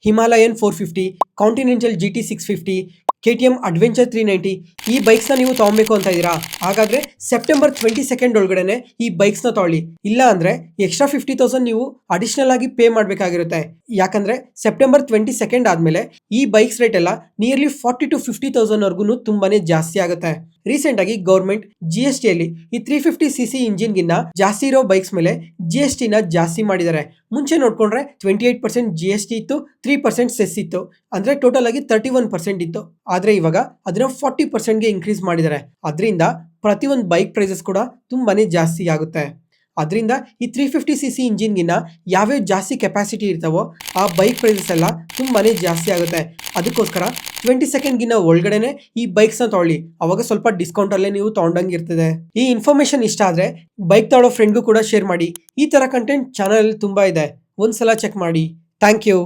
Himalayan 450, continental GT 650, KTM adventure 390 ಈ ಬೈಕ್ಸ್ನ ನೀವು ತಗೊಬೇಕು ಅಂತ ಇದ್ದೀರಾ? ಹಾಗಾದ್ರೆ ಸೆಪ್ಟೆಂಬರ್ 22 ಒಳಗಡೆನೆ ಈ ಬೈಕ್ಸ್ನ ತಗೊಳ್ಳಿ. ಇಲ್ಲ ಅಂದ್ರೆ ಎಕ್ಸ್ಟ್ರಾ 50,000 ನೀವು ಅಡಿಷನಲ್ ಆಗಿ ಪೇ ಮಾಡಬೇಕಾಗಿರುತ್ತೆ. ಯಾಕಂದ್ರೆ ಸೆಪ್ಟೆಂಬರ್ 22 ಆದ್ಮೇಲೆ ಈ ಬೈಕ್ಸ್ ರೇಟ್ ಎಲ್ಲ ನಿಯರ್ಲಿ 40 to 50,000 ವರ್ಗು ತುಂಬಾನೇ ಜಾಸ್ತಿ ಆಗುತ್ತೆ. ರೀಸೆಂಟ್ ಆಗಿ ಗೌರ್ಮೆಂಟ್ GST ಅಲ್ಲಿ ಈ 350cc ಇಂಜಿನ್ ಗಿನ್ನ ಜಾಸ್ತಿ ಇರೋ ಬೈಕ್ಸ್ ಮೇಲೆ GST ನ ಜಾಸ್ತಿ ಮಾಡಿದ್ದಾರೆ. ಮುಂಚೆ ನೋಡ್ಕೊಂಡ್ರೆ 28% GST ಇತ್ತು, 3% ಸೆಸ್ ಇತ್ತು. ಅಂದ್ರೆ ಟೋಟಲ್ ಆಗಿ 31% ಇತ್ತು. ಆದ್ರೆ ಇವಾಗ ಅದನ್ನ 40% ಗೆ ಇನ್ಕ್ರೀಸ್ ಮಾಡಿದ್ದಾರೆ. ಅದರಿಂದ ಪ್ರತಿಯೊಂದು ಬೈಕ್ ಪ್ರೈಸಸ್ ಕೂಡ ತುಂಬಾನೇ ಜಾಸ್ತಿ ಆಗುತ್ತೆ. ಅದರಿಂದ ಈ 350cc ಇಂಜಿನ್ಗಿನ್ನ ಯಾವ್ಯಾವ ಜಾಸ್ತಿ ಕೆಪಾಸಿಟಿ ಇರ್ತಾವೋ ಆ ಬೈಕ್ ಪ್ರೈಸಸ್ ಎಲ್ಲ ತುಂಬಾನೇ ಜಾಸ್ತಿ ಆಗುತ್ತೆ. ಅದಕ್ಕೋಸ್ಕರ 22ಗಿನ್ನ ಒಳಗಡೆನೆ ಈ ಬೈಕ್ಸ್ನ ತಗೊಳ್ಳಿ. ಅವಾಗ ಸ್ವಲ್ಪ ಡಿಸ್ಕೌಂಟ್ ಅಲ್ಲೇ ನೀವು ತಗೊಂಡಂಗೆ ಇರ್ತದೆ. ಈ ಇನ್ಫಾರ್ಮೇಶನ್ ಇಷ್ಟ ಆದ್ರೆ ಬೈಕ್ ತಗೊಳ್ಳೋ ಫ್ರೆಂಡ್ಗೂ ಕೂಡ ಶೇರ್ ಮಾಡಿ. ಈ ತರ ಕಂಟೆಂಟ್ ಚಾನಲ್ ತುಂಬಾ ಇದೆ, ಒಂದ್ಸಲ ಚೆಕ್ ಮಾಡಿ. Thank you.